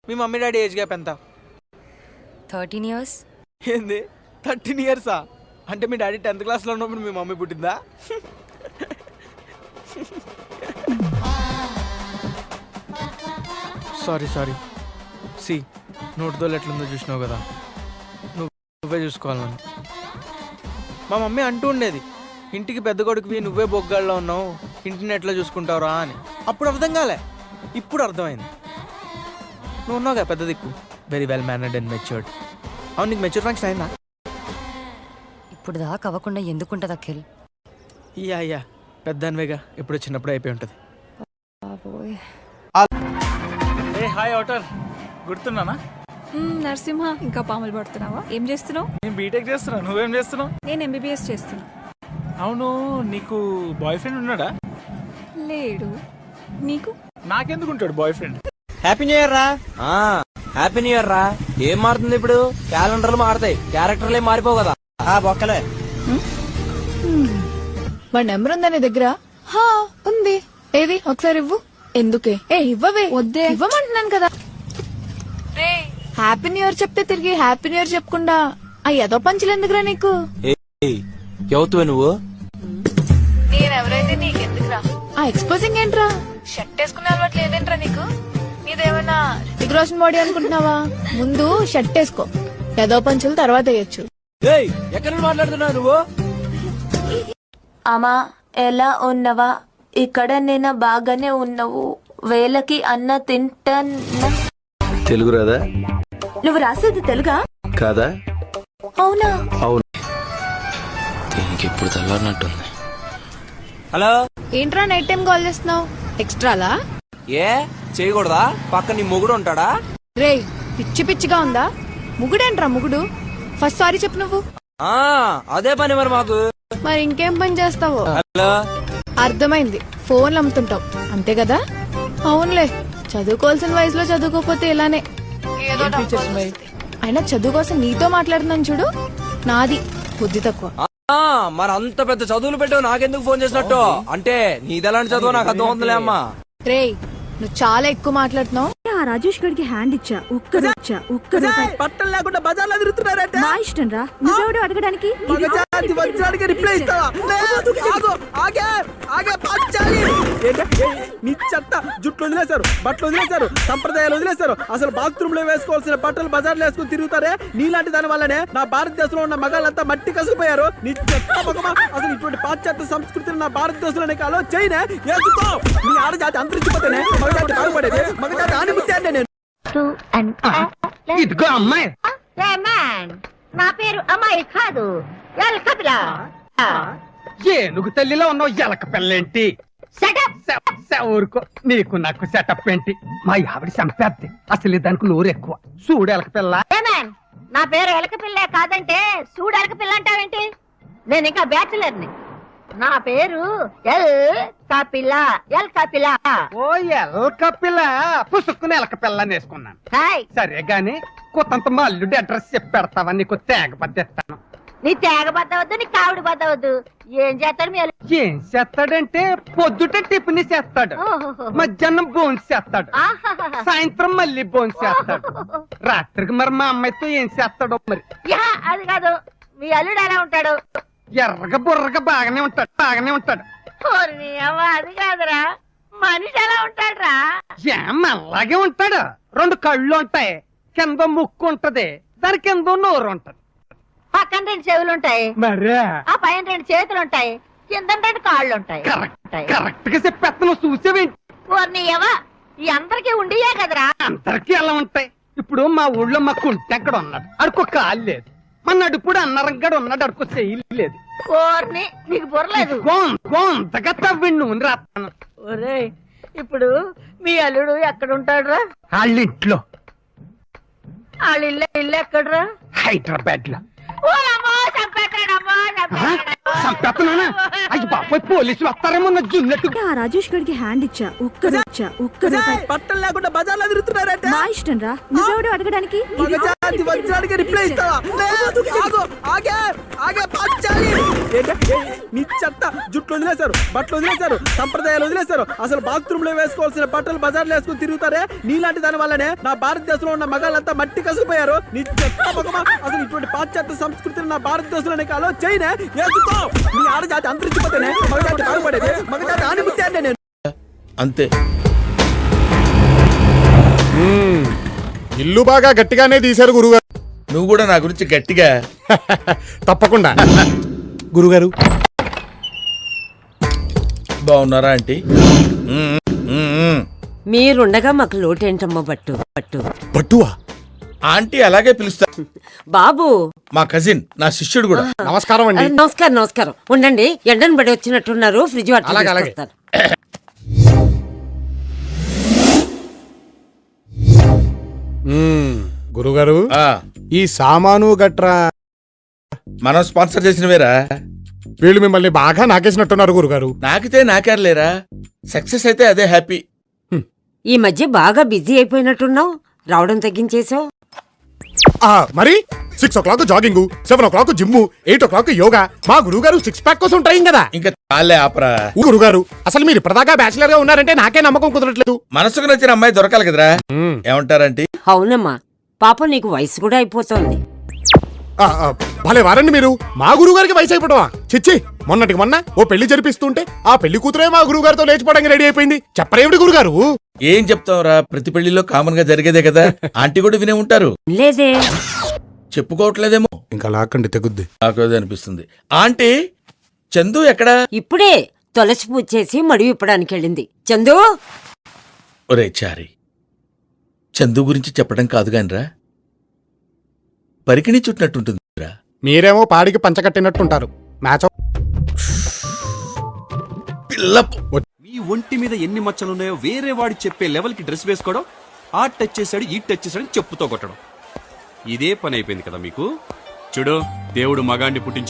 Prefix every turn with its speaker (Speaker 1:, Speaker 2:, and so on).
Speaker 1: మీ mummy daddy age gap ఎంత?
Speaker 2: 13 years.
Speaker 1: ఏంది 13 years? అంటే మీ డాడీ 10th క్లాస్లో ఉన్నప్పుడు మీ మమ్మీ పుట్టిందా? సారీ సి నోటితో ఎట్లుందో చూసినావు కదా, నువ్వే చూసుకోవాలి నన్ను. మా మమ్మీ అంటూ ఉండేది, ఇంటికి పెద్ద కొడుకువి నువ్వే బొగ్గాళ్ళలో ఉన్నావు, ఇంటిని ఎట్లా చూసుకుంటావురా అని. అప్పుడు అర్థం కాలే, ఇప్పుడు అర్థమైంది. నువ్వు ఉన్నావు కదా పెద్ద దిక్కు, very well mannered and matured. అవును, నీకు మెచ్యూర్ ఫంక్షన్ అయిందా?
Speaker 2: ఇప్పుడు దాకా అవ్వకుండా ఎందుకుంటుంది అఖిల్?
Speaker 1: యా పెద్ద అనివేగా, ఇప్పుడు చిన్నప్పుడు అయిపోయి ఉంటుంది.
Speaker 3: Hi outer, గుర్తున్నానా?
Speaker 4: నరసింహ, ఇంకా పాములు పడుతున్నావా? ఏం చేస్తున్నావు?
Speaker 3: నేను బీటెక్ చేస్తున్నా, నువ్వేం చేస్తున్నావు?
Speaker 4: నేను MBBS చేస్తున్నా.
Speaker 3: అవును, నీకు బాయ్ ఫ్రెండ్ ఉన్నాడా?
Speaker 4: లేడు. నీకు?
Speaker 3: నాకెందుకు ఉంటాడు boy friend?
Speaker 1: Happy new year రా. హ్యాపీ న్యూ ఇయర్ రా. ఏం మారుతుంది ఇప్పుడు? క్యాలెండర్లు మారుతాయి, క్యారెక్టర్లే మారిపోవు కదా. బొక్కలే.
Speaker 5: వాడి నెంబర్ ఉందా నీ దగ్గర? ఉంది. ఏది ఒకసారి ఇవ్వు. ఎందుకే? ఇవ్వవే. వద్దే, ఇవ్వమంటున్నాను కదా. హ్యాపీ న్యూ ఇయర్ చెప్తే తిరిగి హ్యాపీ న్యూ ఇయర్ చెప్పకుండా ఆ ఏదో పంచులు ఎందుకురా నీకు?
Speaker 1: ఎవతువే నువ్వు?
Speaker 5: నేనెవరైతే నీకెందుకురా? ఆ ఎక్స్పోజింగ్ ఏంట్రా? షర్ట్ వేసుకునే అలవాటు లేదేంట్రా నీకు? నీదేమన్నా రితిక్ రోషన్ బాడీ అనుకుంటున్నావా? ముందు షర్ట్ వేసుకో, ఏదో పంచులు తర్వాత వేయచ్చు.
Speaker 1: ఎక్కడ మాట్లాడుతున్నావు నువ్వు?
Speaker 6: అమ్మా, ఎలా ఉన్నవా? ఇక్కడ నేను బాగానే ఉన్నావు. వేళకి అన్న తింటానా?
Speaker 7: తెలుగు రాదా?
Speaker 6: నువ్వు రాసేది తెలుగా?
Speaker 7: కాదా?
Speaker 6: అవునా?
Speaker 7: అవును.
Speaker 8: దీనికి ఇప్పుడు తెల్లారినట్టుంది.
Speaker 1: హలో,
Speaker 5: ఏంట్రా నైట్ టైం కాల్ చేస్తున్నావు? ఎక్స్ట్రాలా?
Speaker 1: ఏ చేయకూడదా? పక్క నీ మొగుడు ఉంటాడా?
Speaker 5: రే, పిచ్చి పిచ్చిగా ఉందా? ముగుడేంట్రా ముగుడు? ఫస్ట్ సారీ చెప్పు నువ్వు.
Speaker 1: అదే పని మరి మాకు.
Speaker 5: మరి ఇంకేం పని చేస్తావో?
Speaker 1: హలో,
Speaker 5: అర్థమైంది, ఫోన్లు అమ్ముతుంటావు అంతే కదా? అవునులే, చదువుకోవాల్సిన వయసులో చదువుకోకపోతే ఇలానే. అయినా చదువు కోసం నీతో మాట్లాడుతున్నాను చూడు, నాది బుద్ధి తక్కువ.
Speaker 1: మరి అంత పెద్ద చదువులు పెట్టావు, నాకెందుకు ఫోన్ చేసినట్టు? అంటే నీదెలాంటి చదువు నాకు అర్థం అవుతుందిలే అమ్మా.
Speaker 5: రే, నువ్వు చాలా ఎక్కువ మాట్లాడుతున్నావు.
Speaker 4: ఆ రాజేష్ గడికి హ్యాండ్ ఇచ్చా, ఒక్క రూపాయి.
Speaker 1: బట్టలు లేకుండా బజార్లో తిరుగుతున్నారంట.
Speaker 4: నా ఇష్టం రా, నువ్వెవడు అడగడానికి?
Speaker 1: రిప్లై ఇస్తావా? నీ చెత్త జుట్లు వదిలేశారు, బట్టలు వదిలేశారు, సంప్రదాయాలు వదిలేశారు. అసలు బాత్రూమ్ లో వేసుకోవాల్సిన బట్టలు బజార్లో వేసుకుని తిరుగుతారే, నీలాంటి దాని వల్లనే నా భారతదేశంలో ఉన్న మగాళ్ళంతా మట్టి కసిపోయారు. నీ చెత్త మగమా, అసలు ఇటువంటి పాశ్చాత్య సంస్కృతిని నా భారతదేశంలోనే కాలో చైనా వేసుకో. నీ ఆడజాతి అంతరించిపోతేనే మగజాతి బాగుపడేది, మగజాతి ఆనిమిచ్చాను నేను.
Speaker 9: ఇదిగో అమ్మాయి.
Speaker 6: నా పేరు అమ్మాయి కాదు,
Speaker 9: ఏనుగు తల్లిలో ఉన్నావు, ఎలక పిల్లేంటి? ఊరుకో, నీకు నాకు సెటప్ ఏంటి? మా ఆవిడ చంపేద్ది, అసలు దానికి నోరు ఎక్కువ. చూడు ఎలక పిల్ల.
Speaker 6: నా పేరు ఎలక పిల్లే కాదంటే చూడు ఎలక పిల్ల అంటావేంటి? నేను ఇంకా బ్యాచులర్ని. నా పేరు ఎల్ కపిల.
Speaker 9: ఓ ఎలక పిల్ల, పుసుక్కుని ఎలక పిల్ల వేసుకున్నాను. సరే గాని కొత్త మా అల్లుడి అడ్రస్ చెప్పి పెడతావా? నీకు తేగ పద్దెత్తాను.
Speaker 6: నీ తేగ బద్దవద్దు, నీ కావిడి బద్దవద్దు. ఏం చేస్తాడు మీ అల్లుడు?
Speaker 9: ఏం చేస్తాడంటే పొద్దుట టిఫిన్ చేస్తాడు, మధ్యాహ్నం బోన్స్ చేస్తాడు, సాయంత్రం మళ్ళీ బోన్స్ చేస్తాడు, రాత్రికి మరి మా అమ్మాయితో ఏం చేస్తాడో మరి.
Speaker 6: అది కాదు, మీ అల్లుడు ఎలా ఉంటాడు?
Speaker 9: ఎర్రగా బుర్రగా బాగానే ఉంటాడు.
Speaker 6: అది కాదురా, మనిషి ఎలా ఉంటాడురా?
Speaker 9: అలాగే ఉంటాడు. 2 కళ్ళు ఉంటాయి, కింద ముక్కు ఉంటది, దాని కింద నోరు ఉంటది,
Speaker 6: పక్కన 2 చెవులు ఉంటాయి,
Speaker 9: మరే
Speaker 6: ఆ పైన 2 చేతులు ఉంటాయి, కింద 2 కాళ్ళు ఉంటాయి.
Speaker 9: కరెక్ట్ గా చెప్పేస్తాను, చూసేవేంటి?
Speaker 6: ఈ అందరికీ ఉండియే కదరా?
Speaker 9: అందరికీ ఎలా ఉంటాయి? ఇప్పుడు మా ఊళ్ళో మా కుంటి ఎక్కడ ఉన్నాడు, అడుకో కాలు లేదు. మా నడుపుడు అన్నరంగడు ఉన్నాడు, అడుకో చేయలేదు.
Speaker 6: నీకు బుర్రలేదు.
Speaker 9: గోంతగా తవ్వి నూనె రాస్తాను.
Speaker 6: ఇప్పుడు మీ అల్లుడు ఎక్కడ ఉంటాడురా?
Speaker 9: వాళ్ళింట్లో.
Speaker 6: వాళ్ళ ఇల్లు ఎక్కడరా?
Speaker 9: హైదరాబాద్ లో. చంపేస్తున్నానా? అయ్యి బాబోయ్, పోలీసులు వస్తారేమో నా జున్నట్టు.
Speaker 4: ఆ రాజేష్ గడికి హ్యాండ్ ఇచ్చా, ఒక్క రూపాయి.
Speaker 1: బట్టలు లేకుండా బజార్లో తిరుగుతున్నారంట.
Speaker 4: నా ఇష్టం రా, నువ్వెవడు అడగడానికి?
Speaker 1: రిప్లై ఇస్తావా?
Speaker 9: నీ చెత్త జుట్లు వదిలేశారు, బట్టలు వదిలేశారు, సంప్రదాయాలు వదిలేశారు. అసలు బాత్రూమ్ లో వేసుకోవాల్సిన బట్టలు బజార్లో వేసుకుని తిరుగుతారే, నీలాంటి దాని వల్లనే నా భారతదేశంలో ఉన్న మగాళ్ళంతా మట్టి కసిపోయారు. నీ చెత్త మొగమా, అసలు ఇటువంటి పాశ్చాత్య సంస్కృతిని నా భారతదేశంలోనే కాలో చైనా వేసుకో. నీ ఆడజాతి అంతరించిపోతేనే మగజాతి బాగుపడేది, మగజాతి ఆనిమిత్యాన్ని నేను.
Speaker 7: అంతే.
Speaker 10: ఇల్లు బాగా గట్టిగానే తీశారు గురుగారు.
Speaker 7: నువ్వు కూడా నా గురించి గట్టిగా.
Speaker 10: తప్పకుండా గురుగారు.
Speaker 7: బాగున్నారా ఆంటీ?
Speaker 11: మీరుండగా మాకు లోటేంటమ్మా పట్టు పట్టు
Speaker 10: పట్టువా?
Speaker 7: ఆంటీ అలాగే పిలుస్తా.
Speaker 11: బాబు
Speaker 7: మా కజిన్, నా శిష్యుడు కూడా.
Speaker 10: నమస్కారం అండి.
Speaker 11: నమస్కారం నమస్కారం. ఉండండి, ఎండను పడి వచ్చినట్టున్నారు, ఫ్రిడ్జ్ వాటర్
Speaker 10: అలాగే, అలాగే.
Speaker 11: తీసుకొస్తాను.
Speaker 10: గురుగారు,
Speaker 7: ఆ,
Speaker 10: ఈ సామాను గట్రా
Speaker 7: మనం స్పాన్సర్ చేసినవేరా.
Speaker 10: వీళ్ళు మిమ్మల్ని బాగా నాకేసినట్టున్నారు గురుగారు.
Speaker 7: నాకితే నాకేర్లేరా, సక్సెస్ అయితే అదే హ్యాపీ.
Speaker 11: ఈ మధ్య బాగా బిజీ అయిపోయినట్టున్నావు, రావడం తగ్గించేసావు.
Speaker 10: మరి 6 o'clock jogging, 7 o'clock gym, 8 o'clock yoga. మా గురుగారు 6 pack కోసం ట్రైన్ కదా.
Speaker 7: ఇంకా చాలే ఆపరా.
Speaker 10: గురుగారు, అసలు మీరు ఇప్పటిదాకా బ్యాచిలర్ గా ఉన్నారంటే నాకే నమ్మకం కుదరట్లేదు.
Speaker 7: మనసుకు నచ్చిన అమ్మాయి దొరకాలి కదరా. ఏమంటారంటీ?
Speaker 11: అవునమ్మా, పాప నీకు వయసు కూడా అయిపోతుంది.
Speaker 10: భలే వారండి మీరు. మా గురుగారికి వయసు అయిపోవడమా? చిచ్చి, మొన్నటికి మొన్న ఓ పెళ్లి జరిపిస్తుంటే ఆ పెళ్లి కూతురే మా గురుగారితో లేచిపోవడానికి రెడీ అయిపోయింది. చెప్పరేమిటి గురుగారు?
Speaker 7: ఏం చెప్తావురా, ప్రతి పెళ్లిలో కామన్ గా జరిగేదే కదా. ఆంటీ కూడా వినే ఉంటారు.
Speaker 11: లేదే,
Speaker 7: చెప్పుకోవట్లేదేమో.
Speaker 10: ఇంకా లాక్కండి తెగుద్ది.
Speaker 7: నాకు అదే అనిపిస్తుంది. ఆంటీ, చందు ఎక్కడా?
Speaker 11: ఇప్పుడే తులసి పూజ చేసి మడి విప్పడానికి వెళ్ళింది. చందు,
Speaker 7: ఒరే చారి, చందు గురించి చెప్పడం కాదు గానిరా, పరికిణి చుట్టినట్టుంటుందిరా.
Speaker 10: మీరేమో పాడికి పంచకట్టినట్టుంటారు. మ్యాచ్
Speaker 7: పిల్ల
Speaker 12: మీ ఒంటి మీద ఎన్ని మచ్చలున్నాయో వేరే వాడు చెప్పే లెవెల్ కి డ్రెస్ వేసుకోవడం, ఆ టచ్ చేశాడు ఈ టచ్ చేశాడు చెప్పుతో కొట్టడం, ఇదే పని అయిపోయింది కదా మీకు. చూడు, దేవుడు మగాండి పుట్టించాడు.